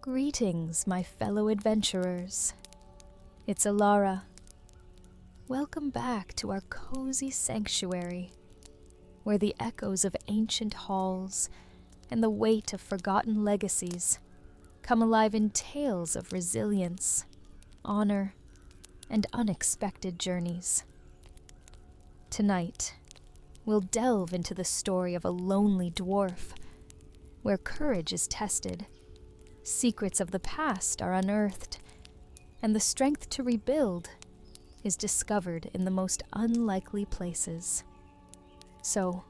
Greetings, my fellow adventurers. It's Elara. Welcome back to our cozy sanctuary, where the echoes of ancient halls and the weight of forgotten legacies come alive in tales of resilience, honor, and unexpected journeys. Tonight, we'll delve into the story of a lonely dwarf, where courage is tested, secrets of the past are unearthed, and the strength to rebuild is discovered in the most unlikely places. So,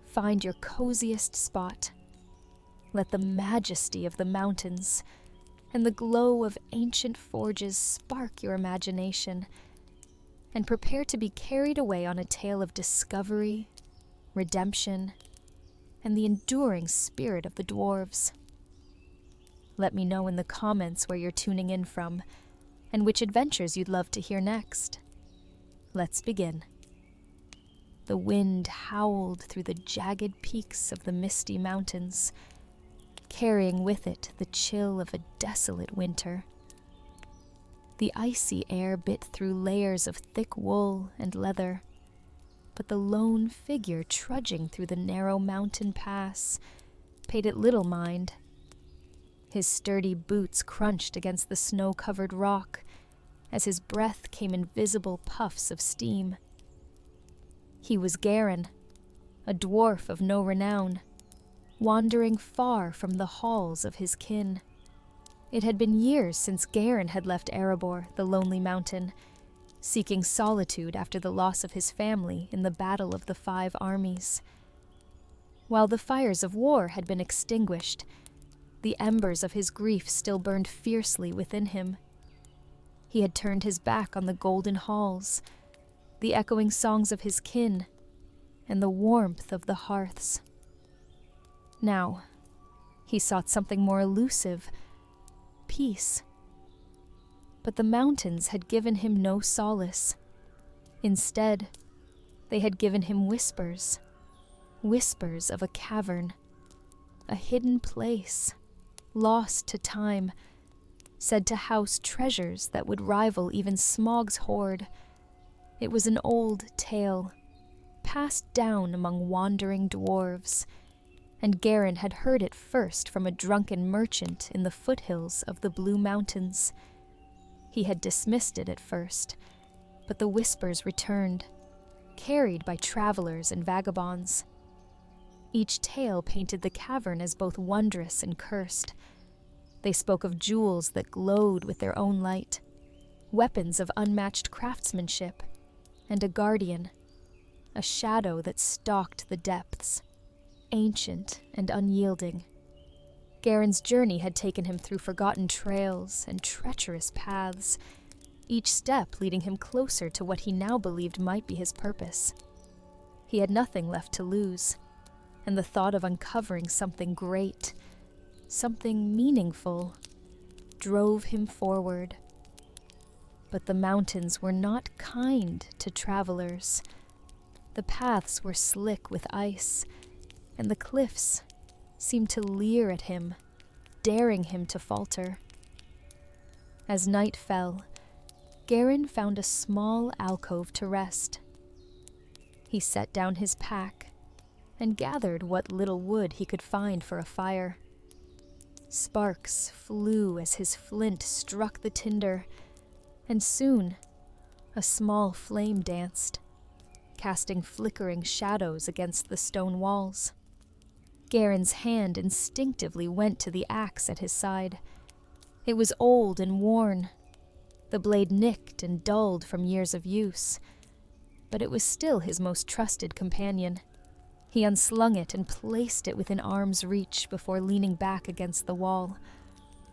find your coziest spot. Let the majesty of the mountains and the glow of ancient forges spark your imagination, and prepare to be carried away on a tale of discovery, redemption, and the enduring spirit of the dwarves. Let me know in the comments where you're tuning in from, and which adventures you'd love to hear next. Let's begin. The wind howled through the jagged peaks of the Misty Mountains, carrying with it the chill of a desolate winter. The icy air bit through layers of thick wool and leather, but the lone figure trudging through the narrow mountain pass paid it little mind. His sturdy boots crunched against the snow-covered rock as his breath came in visible puffs of steam. He was Garin, a dwarf of no renown, wandering far from the halls of his kin. It had been years since Garin had left Erebor, the lonely mountain, seeking solitude after the loss of his family in the Battle of the Five Armies. While the fires of war had been extinguished, the embers of his grief still burned fiercely within him. He had turned his back on the golden halls, the echoing songs of his kin, and the warmth of the hearths. Now, he sought something more elusive, peace. But the mountains had given him no solace. Instead, they had given him whispers, whispers of a cavern, a hidden place, lost to time, said to house treasures that would rival even Smaug's hoard. It was an old tale, passed down among wandering dwarves, and Garin had heard it first from a drunken merchant in the foothills of the Blue Mountains. He had dismissed it at first, but the whispers returned, carried by travelers and vagabonds. Each tale painted the cavern as both wondrous and cursed. They spoke of jewels that glowed with their own light, weapons of unmatched craftsmanship, and a guardian, a shadow that stalked the depths, ancient and unyielding. Garin's journey had taken him through forgotten trails and treacherous paths, each step leading him closer to what he now believed might be his purpose. He had nothing left to lose, and the thought of uncovering something great, something meaningful, drove him forward. But the mountains were not kind to travelers. The paths were slick with ice, and the cliffs seemed to leer at him, daring him to falter. As night fell, Garin found a small alcove to rest. He set down his pack and gathered what little wood he could find for a fire. Sparks flew as his flint struck the tinder, and soon a small flame danced, casting flickering shadows against the stone walls. Garin's hand instinctively went to the axe at his side. It was old and worn, the blade nicked and dulled from years of use, but it was still his most trusted companion. He unslung it and placed it within arm's reach before leaning back against the wall.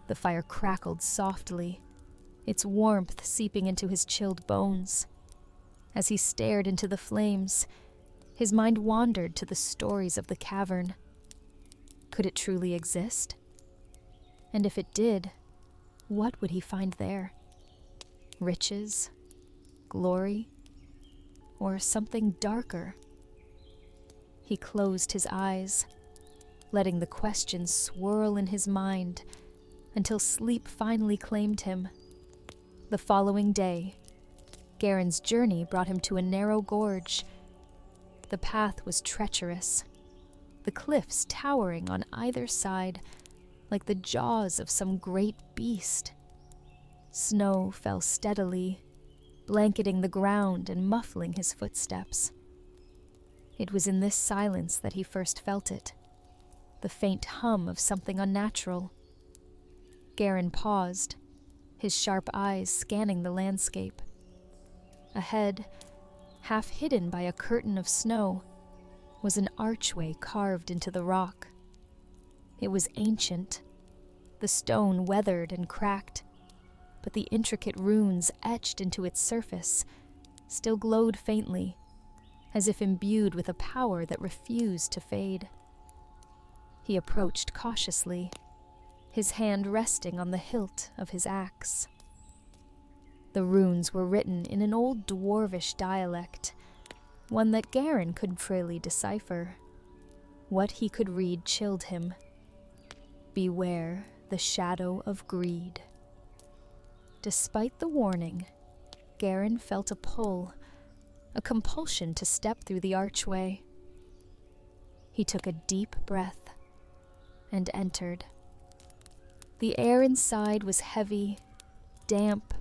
The fire crackled softly, its warmth seeping into his chilled bones. As he stared into the flames, his mind wandered to the stories of the cavern. Could it truly exist? And if it did, what would he find there? Riches? Glory? Or something darker? He closed his eyes, letting the questions swirl in his mind until sleep finally claimed him. The following day, Garen's journey brought him to a narrow gorge. The path was treacherous, the cliffs towering on either side like the jaws of some great beast. Snow fell steadily, blanketing the ground and muffling his footsteps. It was in this silence that he first felt it, the faint hum of something unnatural. Garen paused, his sharp eyes scanning the landscape. Ahead, half hidden by a curtain of snow, was an archway carved into the rock. It was ancient, the stone weathered and cracked, but the intricate runes etched into its surface still glowed faintly, as if imbued with a power that refused to fade. He approached cautiously, his hand resting on the hilt of his axe. The runes were written in an old dwarvish dialect, one that Garen could frailly decipher. What he could read chilled him. Beware the shadow of greed. Despite the warning, Garen felt a pull, a compulsion to step through the archway. He took a deep breath and entered. The air inside was heavy, damp,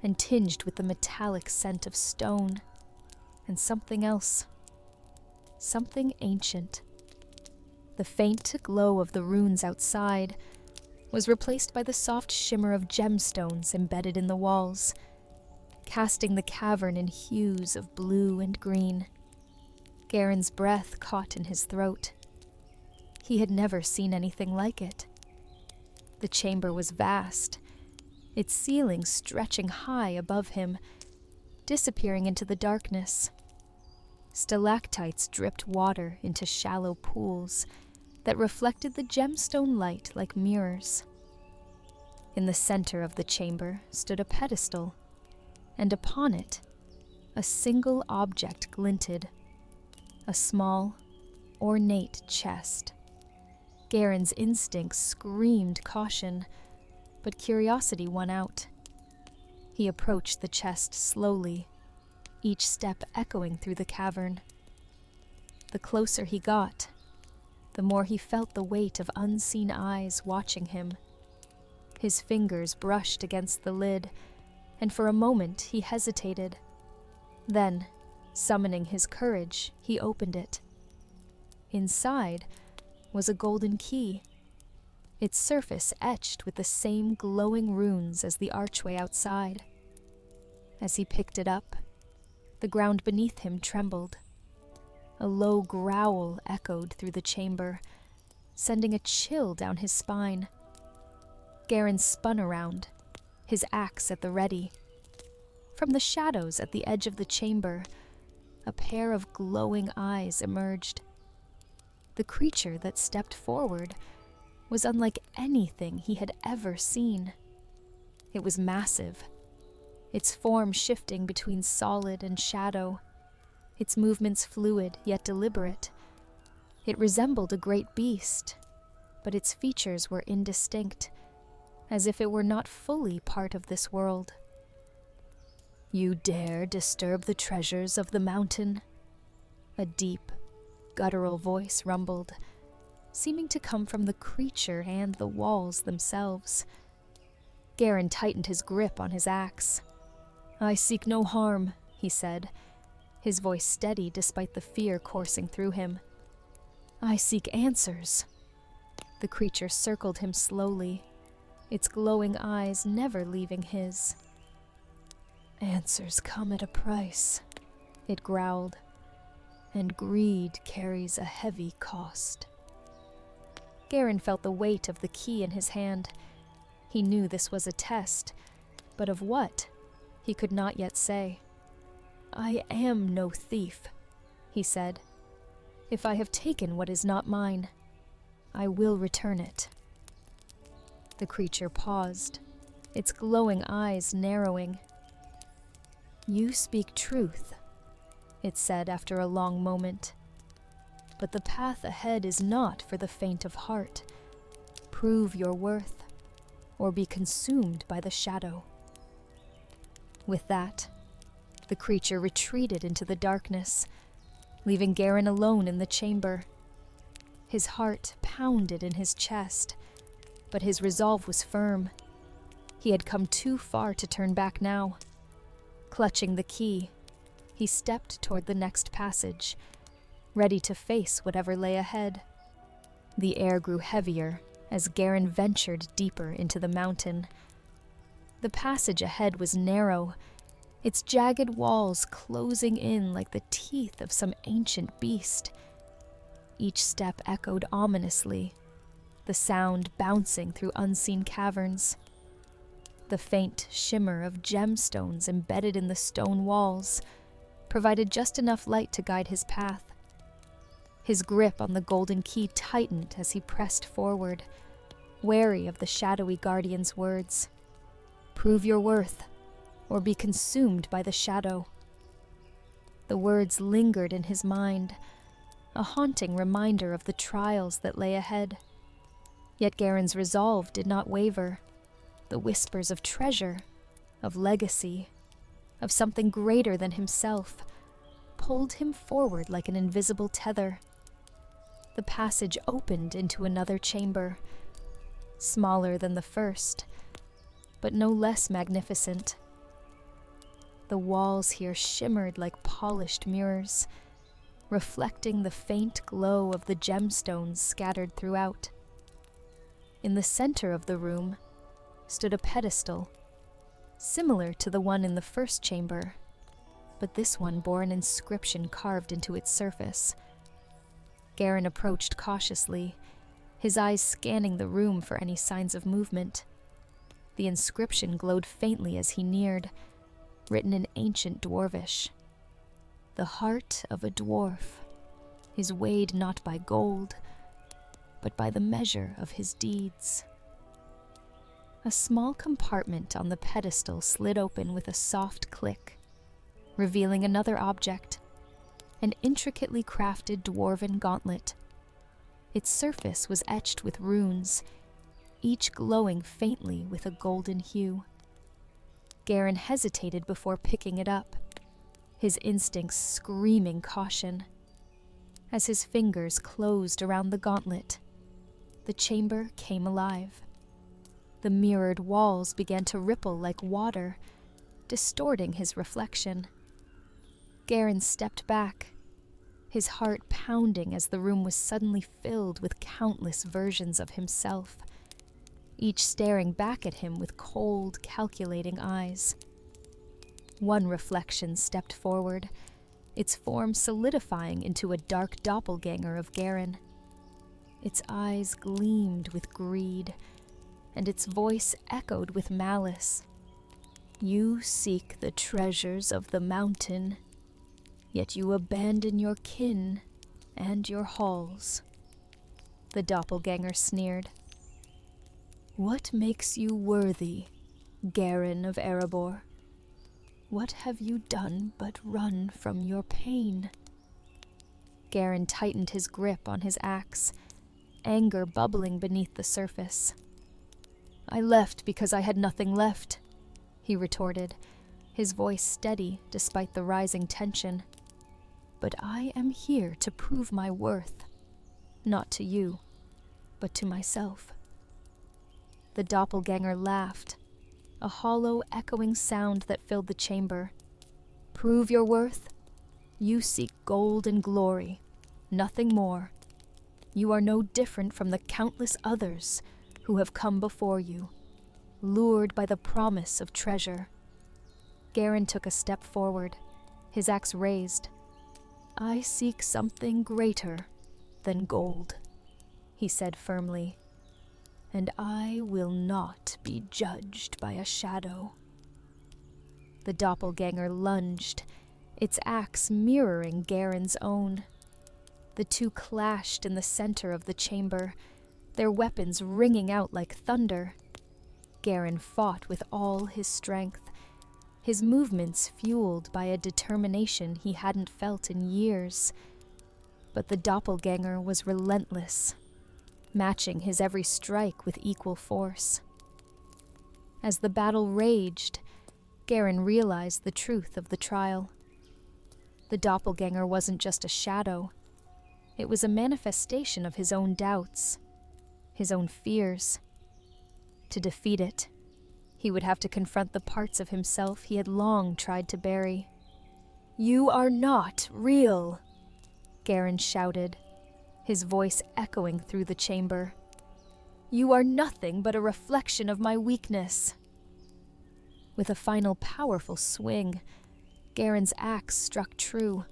and tinged with the metallic scent of stone and something else, something ancient. The faint glow of the runes outside was replaced by the soft shimmer of gemstones embedded in the walls, casting the cavern in hues of blue and green. Garen's breath caught in his throat. He had never seen anything like it. The chamber was vast, its ceiling stretching high above him, disappearing into the darkness. Stalactites dripped water into shallow pools that reflected the gemstone light like mirrors. In the center of the chamber stood a pedestal, and upon it, a single object glinted, a small, ornate chest. Garen's instincts screamed caution, but curiosity won out. He approached the chest slowly, each step echoing through the cavern. The closer he got, the more he felt the weight of unseen eyes watching him. His fingers brushed against the lid, and for a moment he hesitated. Then, summoning his courage, he opened it. Inside was a golden key, its surface etched with the same glowing runes as the archway outside. As he picked it up, the ground beneath him trembled. A low growl echoed through the chamber, sending a chill down his spine. Garen spun around, his axe at the ready. From the shadows at the edge of the chamber, a pair of glowing eyes emerged. The creature that stepped forward was unlike anything he had ever seen. It was massive, its form shifting between solid and shadow, its movements fluid yet deliberate. It resembled a great beast, but its features were indistinct, as if it were not fully part of this world. "You dare disturb the treasures of the mountain?" A deep, guttural voice rumbled, seeming to come from the creature and the walls themselves. Garen tightened his grip on his axe. "I seek no harm," he said, his voice steady despite the fear coursing through him. "I seek answers." The creature circled him slowly, its glowing eyes never leaving his. "Answers come at a price," it growled, "and greed carries a heavy cost." Garen felt the weight of the key in his hand. He knew this was a test, but of what, he could not yet say. "I am no thief," he said. "If I have taken what is not mine, I will return it." The creature paused, its glowing eyes narrowing. "You speak truth," it said after a long moment. "But the path ahead is not for the faint of heart. Prove your worth, or be consumed by the shadow. With that, the creature retreated into the darkness, leaving Garen alone in the chamber. His heart pounded in his chest, but his resolve was firm. He had come too far to turn back now. Clutching the key, he stepped toward the next passage, ready to face whatever lay ahead. The air grew heavier as Garen ventured deeper into the mountain. The passage ahead was narrow, its jagged walls closing in like the teeth of some ancient beast. Each step echoed ominously, the sound bouncing through unseen caverns. The faint shimmer of gemstones embedded in the stone walls provided just enough light to guide his path. His grip on the golden key tightened as he pressed forward, wary of the shadowy guardian's words. "Prove your worth, or be consumed by the shadow." The words lingered in his mind, a haunting reminder of the trials that lay ahead. Yet Garen's resolve did not waver. The whispers of treasure, of legacy, of something greater than himself, pulled him forward like an invisible tether. The passage opened into another chamber, smaller than the first, but no less magnificent. The walls here shimmered like polished mirrors, reflecting the faint glow of the gemstones scattered throughout. In the center of the room stood a pedestal, similar to the one in the first chamber, but this one bore an inscription carved into its surface. Garen approached cautiously, his eyes scanning the room for any signs of movement. The inscription glowed faintly as he neared, written in ancient Dwarvish. "The heart of a dwarf is weighed not by gold, but by the measure of his deeds." A small compartment on the pedestal slid open with a soft click, revealing another object, an intricately crafted dwarven gauntlet. Its surface was etched with runes, each glowing faintly with a golden hue. Garen hesitated before picking it up, his instincts screaming caution. As his fingers closed around the gauntlet, the chamber came alive. The mirrored walls began to ripple like water, distorting his reflection. Garen stepped back, his heart pounding as the room was suddenly filled with countless versions of himself, each staring back at him with cold, calculating eyes. One reflection stepped forward, its form solidifying into a dark doppelganger of Garen. Its eyes gleamed with greed, and its voice echoed with malice. "You seek the treasures of the mountain, yet you abandon your kin and your halls." The doppelganger sneered. "What makes you worthy, Garen of Erebor? What have you done but run from your pain?" Garen tightened his grip on his axe, anger bubbling beneath the surface. "I left because I had nothing left," he retorted, his voice steady despite the rising tension. "But I am here to prove my worth, not to you, but to myself." The doppelganger laughed, a hollow, echoing sound that filled the chamber. "Prove your worth? You seek gold and glory, nothing more. You are no different from the countless others who have come before you, lured by the promise of treasure." Garen took a step forward, his axe raised. "I seek something greater than gold," he said firmly, "and I will not be judged by a shadow." The doppelganger lunged, its axe mirroring Garen's own. The two clashed in the center of the chamber, their weapons ringing out like thunder. Garen fought with all his strength, his movements fueled by a determination he hadn't felt in years. But the doppelganger was relentless, matching his every strike with equal force. As the battle raged, Garin realized the truth of the trial. The doppelganger wasn't just a shadow. It was a manifestation of his own doubts, his own fears. To defeat it, he would have to confront the parts of himself he had long tried to bury. "You are not real," Garin shouted, his voice echoing through the chamber. "You are nothing but a reflection of my weakness." With a final powerful swing, Garin's axe struck true.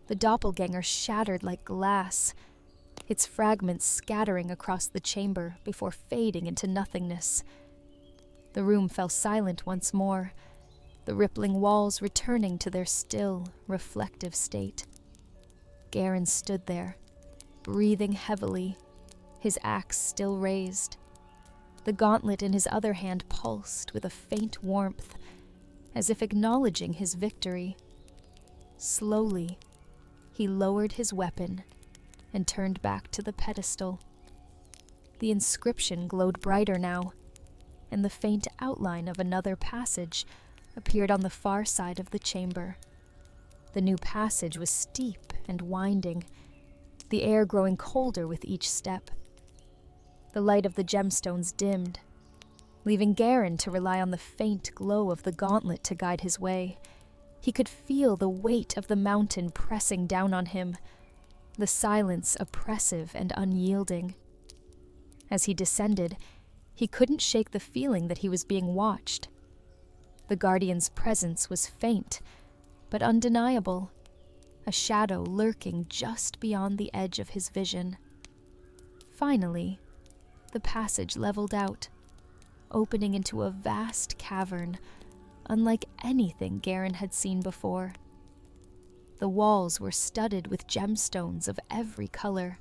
The doppelganger shattered like glass, its fragments scattering across the chamber before fading into nothingness. The room fell silent once more, the rippling walls returning to their still, reflective state. Garin stood there, breathing heavily, his axe still raised. The gauntlet in his other hand pulsed with a faint warmth, as if acknowledging his victory. Slowly, he lowered his weapon and turned back to the pedestal. The inscription glowed brighter now, and the faint outline of another passage appeared on the far side of the chamber. The new passage was steep and winding, the air growing colder with each step. The light of the gemstones dimmed, leaving Garin to rely on the faint glow of the gauntlet to guide his way. He could feel the weight of the mountain pressing down on him, the silence oppressive and unyielding. As he descended, he couldn't shake the feeling that he was being watched. The Guardian's presence was faint, but undeniable, a shadow lurking just beyond the edge of his vision. Finally, the passage leveled out, opening into a vast cavern, unlike anything Garin had seen before. The walls were studded with gemstones of every color,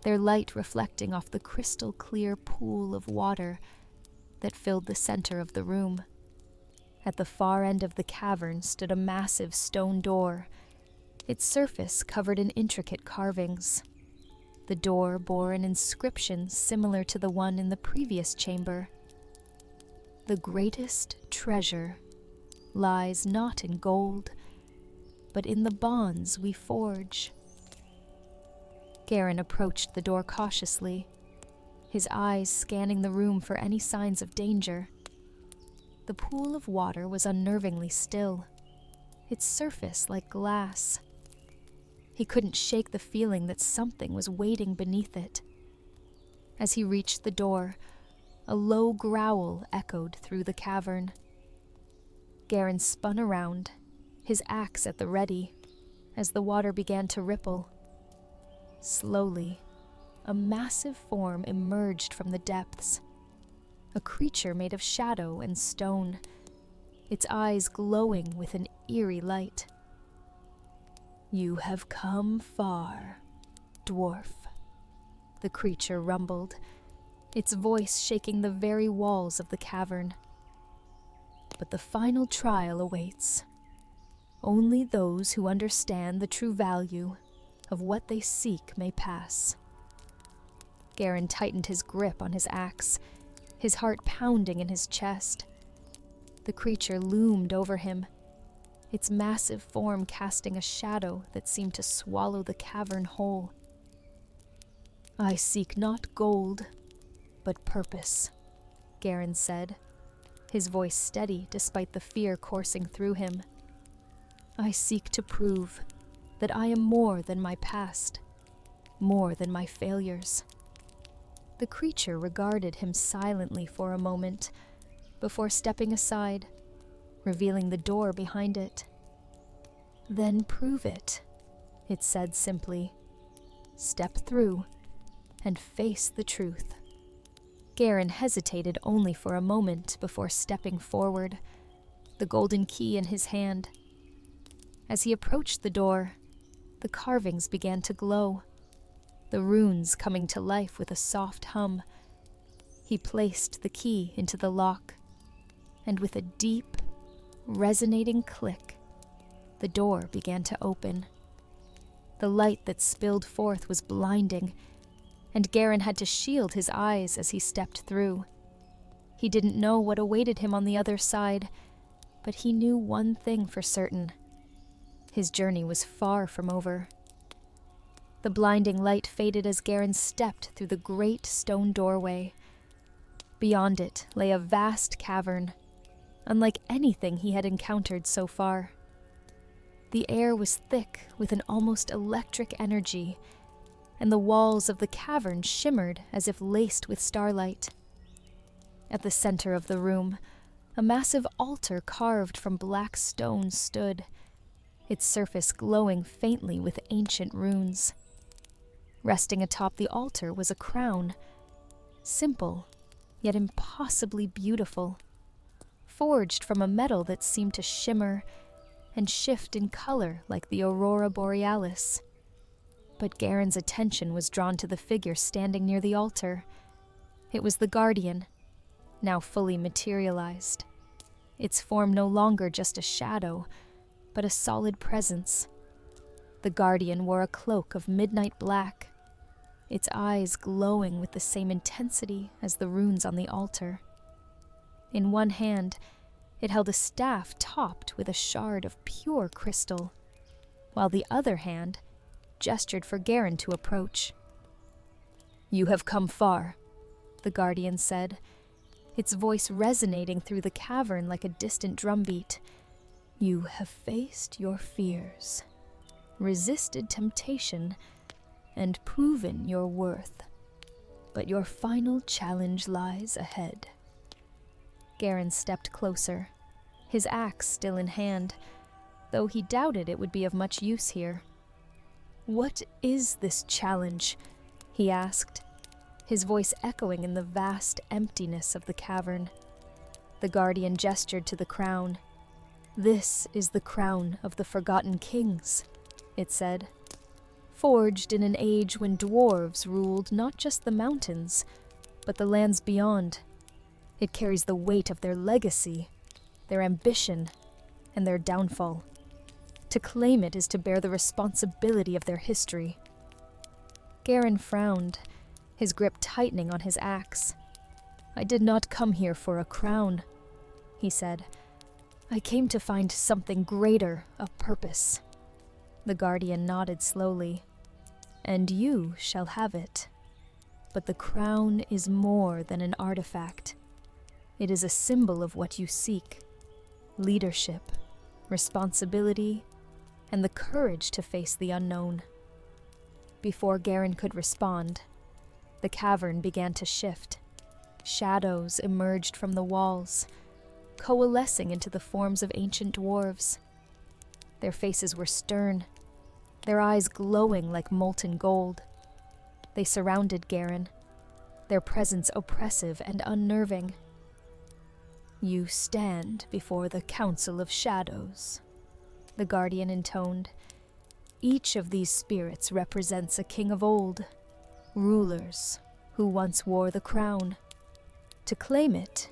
their light reflecting off the crystal-clear pool of water that filled the center of the room. At the far end of the cavern stood a massive stone door, its surface covered in intricate carvings. The door bore an inscription similar to the one in the previous chamber. "The greatest treasure lies not in gold, but in the bonds we forge." Garin approached the door cautiously, his eyes scanning the room for any signs of danger. The pool of water was unnervingly still, its surface like glass. He couldn't shake the feeling that something was waiting beneath it. As he reached the door, a low growl echoed through the cavern. Garin spun around, his axe at the ready, as the water began to ripple. Slowly, a massive form emerged from the depths, a creature made of shadow and stone, its eyes glowing with an eerie light. "You have come far, dwarf," the creature rumbled, its voice shaking the very walls of the cavern. "But the final trial awaits. Only those who understand the true value of what they seek may pass." Garin tightened his grip on his axe, his heart pounding in his chest. The creature loomed over him, its massive form casting a shadow that seemed to swallow the cavern whole. "I seek not gold, but purpose," Garin said, his voice steady despite the fear coursing through him. "I seek to prove that I am more than my past, more than my failures." The creature regarded him silently for a moment, before stepping aside, revealing the door behind it. "Then prove it," it said simply. "Step through, and face the truth." Garin hesitated only for a moment before stepping forward, the golden key in his hand. As he approached the door, the carvings began to glow, the runes coming to life with a soft hum. He placed the key into the lock, and with a deep, resonating click, the door began to open. The light that spilled forth was blinding, and Garin had to shield his eyes as he stepped through. He didn't know what awaited him on the other side, but he knew one thing for certain. His journey was far from over. The blinding light faded as Garen stepped through the great stone doorway. Beyond it lay a vast cavern, unlike anything he had encountered so far. The air was thick with an almost electric energy, and the walls of the cavern shimmered as if laced with starlight. At the center of the room, a massive altar carved from black stone stood, its surface glowing faintly with ancient runes. Resting atop the altar was a crown, simple, yet impossibly beautiful, forged from a metal that seemed to shimmer and shift in color like the aurora borealis. But Garen's attention was drawn to the figure standing near the altar. It was the Guardian, now fully materialized. Its form no longer just a shadow, but a solid presence. The Guardian wore a cloak of midnight black, its eyes glowing with the same intensity as the runes on the altar. In one hand, it held a staff topped with a shard of pure crystal, while the other hand gestured for Garen to approach. "You have come far," the Guardian said, its voice resonating through the cavern like a distant drumbeat. "You have faced your fears, resisted temptation, and proven your worth. But your final challenge lies ahead." Garen stepped closer, his axe still in hand, though he doubted it would be of much use here. "What is this challenge?" he asked, his voice echoing in the vast emptiness of the cavern. The Guardian gestured to the crown. "This is the crown of the Forgotten Kings," it said. "Forged in an age when dwarves ruled not just the mountains, but the lands beyond. It carries the weight of their legacy, their ambition, and their downfall. To claim it is to bear the responsibility of their history." Garen frowned, his grip tightening on his axe. "I did not come here for a crown," he said. "I came to find something greater, a purpose." The Guardian nodded slowly. "And you shall have it. But the crown is more than an artifact. It is a symbol of what you seek: leadership, responsibility, and the courage to face the unknown." Before Garen could respond, the cavern began to shift. Shadows emerged from the walls, coalescing into the forms of ancient dwarves. Their faces were stern, their eyes glowing like molten gold. They surrounded Garen, their presence oppressive and unnerving. "You stand before the Council of Shadows," the Guardian intoned. "Each of these spirits represents a king of old, rulers who once wore the crown. To claim it,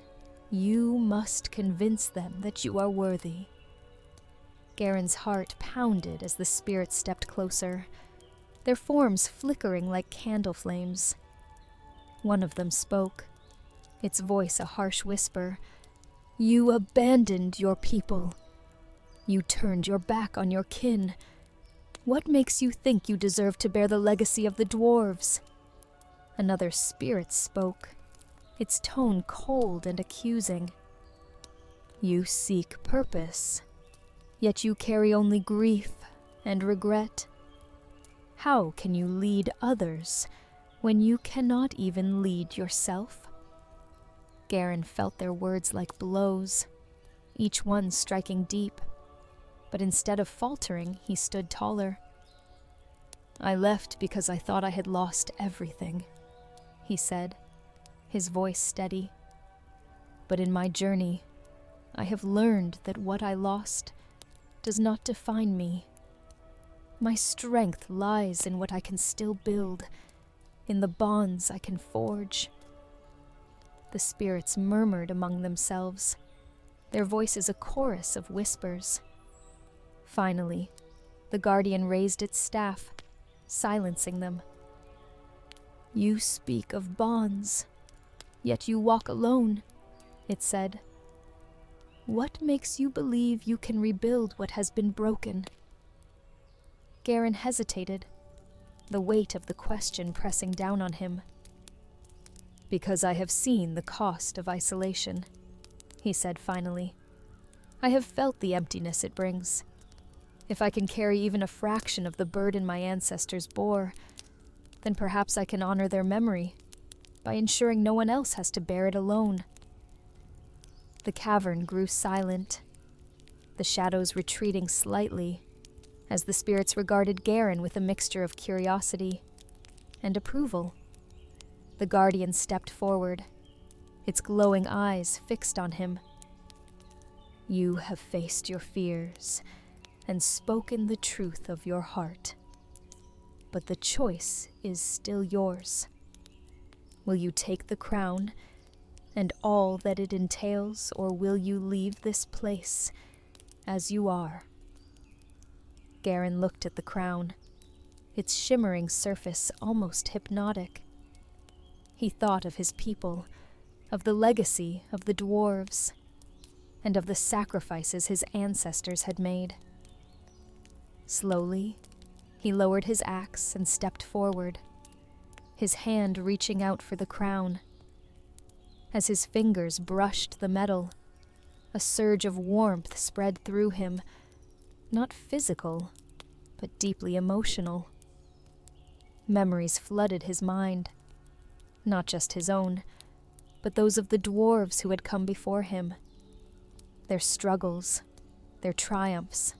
you must convince them that you are worthy." Garen's heart pounded as the spirits stepped closer, their forms flickering like candle flames. One of them spoke, its voice a harsh whisper. "You abandoned your people. You turned your back on your kin. What makes you think you deserve to bear the legacy of the dwarves?" Another spirit spoke, its tone cold and accusing. "You seek purpose, yet you carry only grief and regret. How can you lead others when you cannot even lead yourself?" Garen felt their words like blows, each one striking deep, but instead of faltering, he stood taller. "I left because I thought I had lost everything," he said, his voice steady. "But in my journey, I have learned that what I lost does not define me. My strength lies in what I can still build, in the bonds I can forge." The spirits murmured among themselves, their voices a chorus of whispers. Finally, the Guardian raised its staff, silencing them. "You speak of bonds, yet you walk alone, it said. What makes you believe you can rebuild what has been broken? Garen hesitated, the weight of the question pressing down on him. Because I have seen the cost of isolation, he said finally. I have felt the emptiness it brings. If I can carry even a fraction of the burden my ancestors bore, then perhaps I can honor their memory by ensuring no one else has to bear it alone. The cavern grew silent, the shadows retreating slightly, as the spirits regarded Garen with a mixture of curiosity and approval. The guardian stepped forward, its glowing eyes fixed on him. You have faced your fears and spoken the truth of your heart, but the choice is still yours. Will you take the crown and all that it entails, or will you leave this place as you are? Garen looked at the crown, its shimmering surface almost hypnotic. He thought of his people, of the legacy of the dwarves, and of the sacrifices his ancestors had made. Slowly, he lowered his axe and stepped forward, his hand reaching out for the crown. As his fingers brushed the metal, a surge of warmth spread through him, not physical, but deeply emotional. Memories flooded his mind, not just his own, but those of the dwarves who had come before him. Their struggles, their triumphs,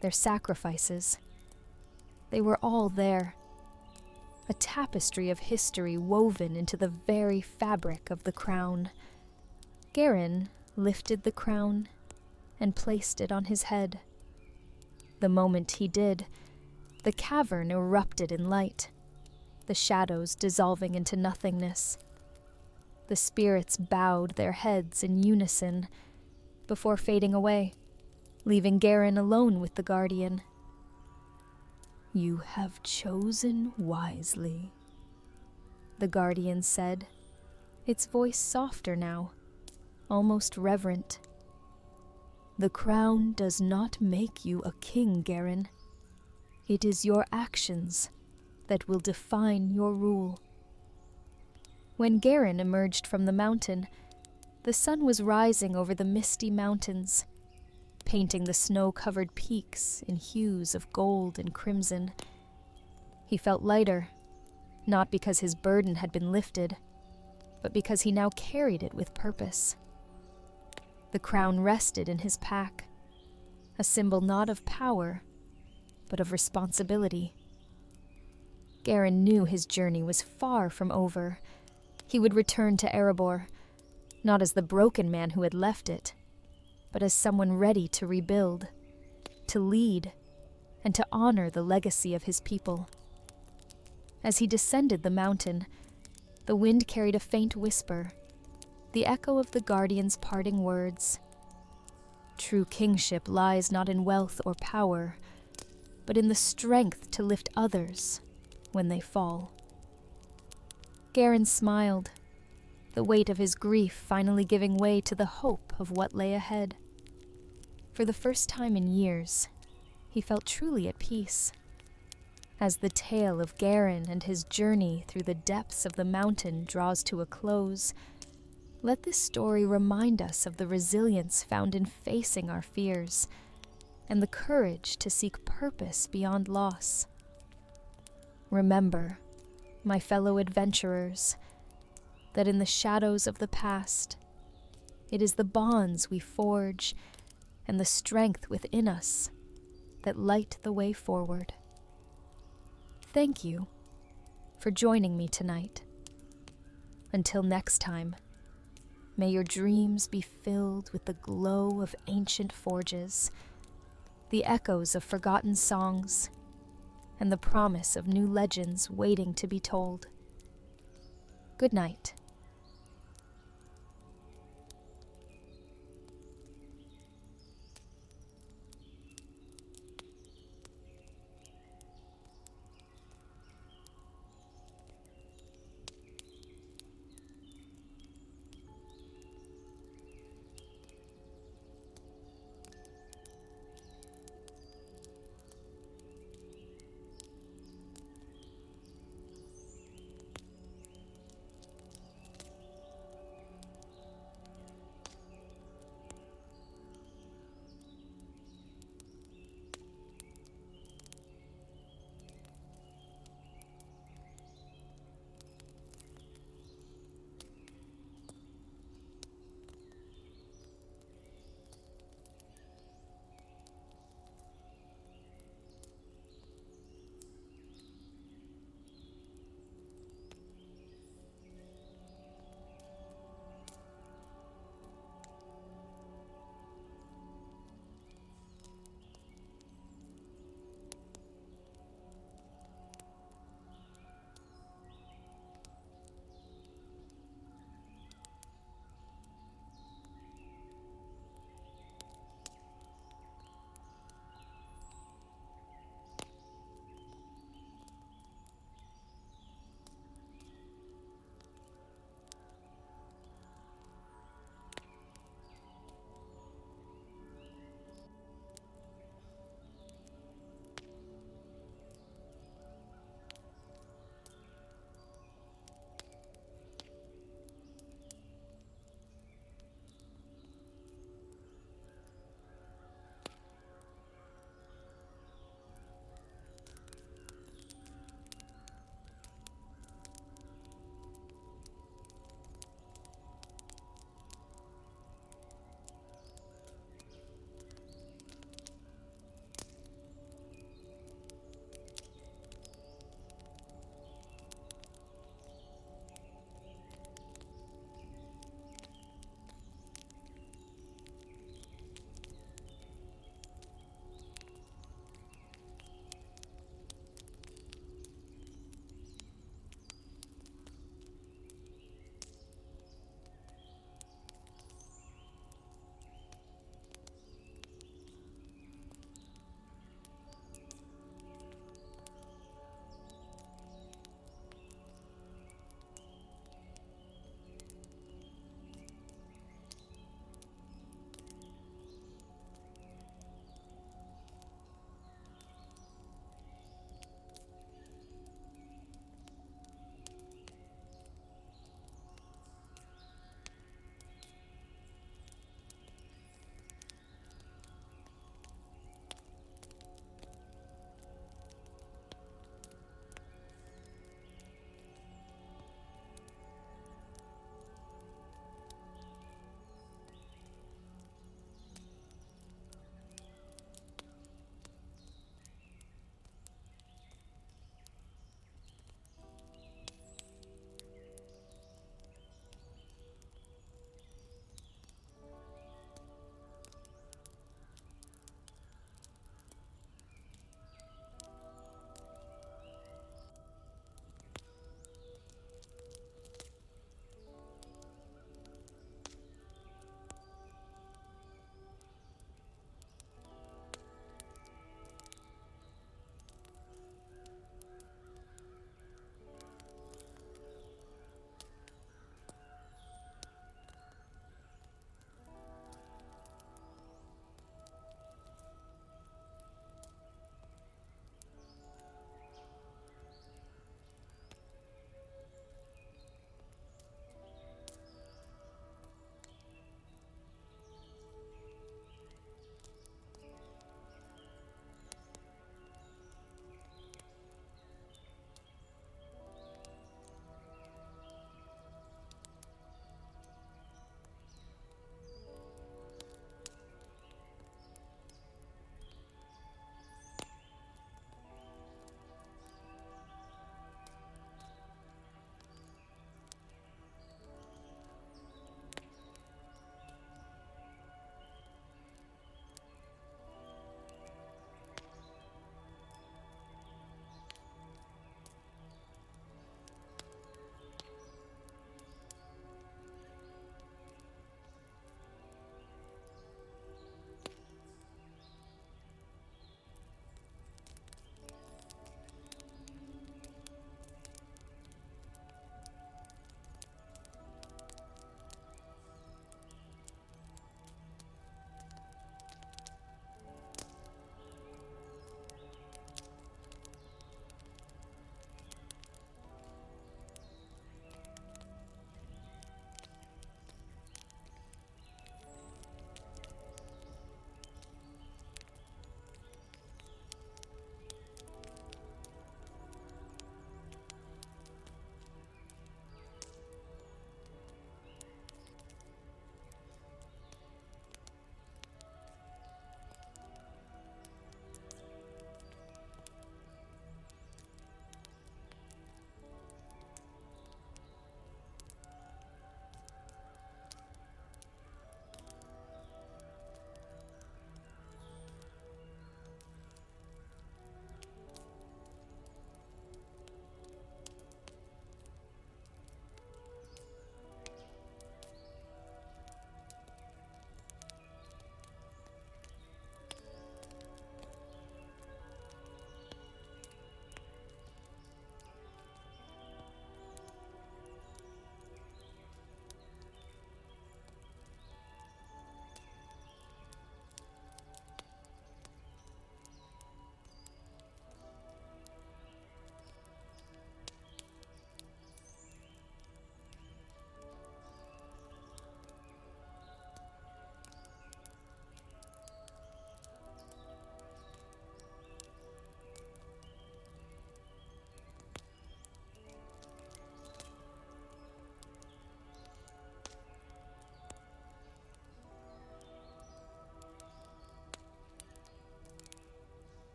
their sacrifices. They were all there, a tapestry of history woven into the very fabric of the crown. Garen lifted the crown and placed it on his head. The moment he did, the cavern erupted in light, the shadows dissolving into nothingness. The spirits bowed their heads in unison before fading away, leaving Garen alone with the guardian. You have chosen wisely, the guardian said, its voice softer now, almost reverent. The crown does not make you a king, Garen. It is your actions that will define your rule. When Garen emerged from the mountain, the sun was rising over the Misty Mountains, painting the snow-covered peaks in hues of gold and crimson. He felt lighter, not because his burden had been lifted, but because he now carried it with purpose. The crown rested in his pack, a symbol not of power, but of responsibility. Garen knew his journey was far from over. He would return to Erebor, not as the broken man who had left it, but as someone ready to rebuild, to lead, and to honor the legacy of his people. As he descended the mountain, the wind carried a faint whisper, the echo of the guardian's parting words. True kingship lies not in wealth or power, but in the strength to lift others when they fall. Garen smiled, the weight of his grief finally giving way to the hope of what lay ahead. For the first time in years, he felt truly at peace. As the tale of Garen and his journey through the depths of the mountain draws to a close, let this story remind us of the resilience found in facing our fears, and the courage to seek purpose beyond loss. Remember, my fellow adventurers, that in the shadows of the past, it is the bonds we forge and the strength within us that light the way forward. Thank you for joining me tonight. Until next time, may your dreams be filled with the glow of ancient forges, the echoes of forgotten songs, and the promise of new legends waiting to be told. Good night.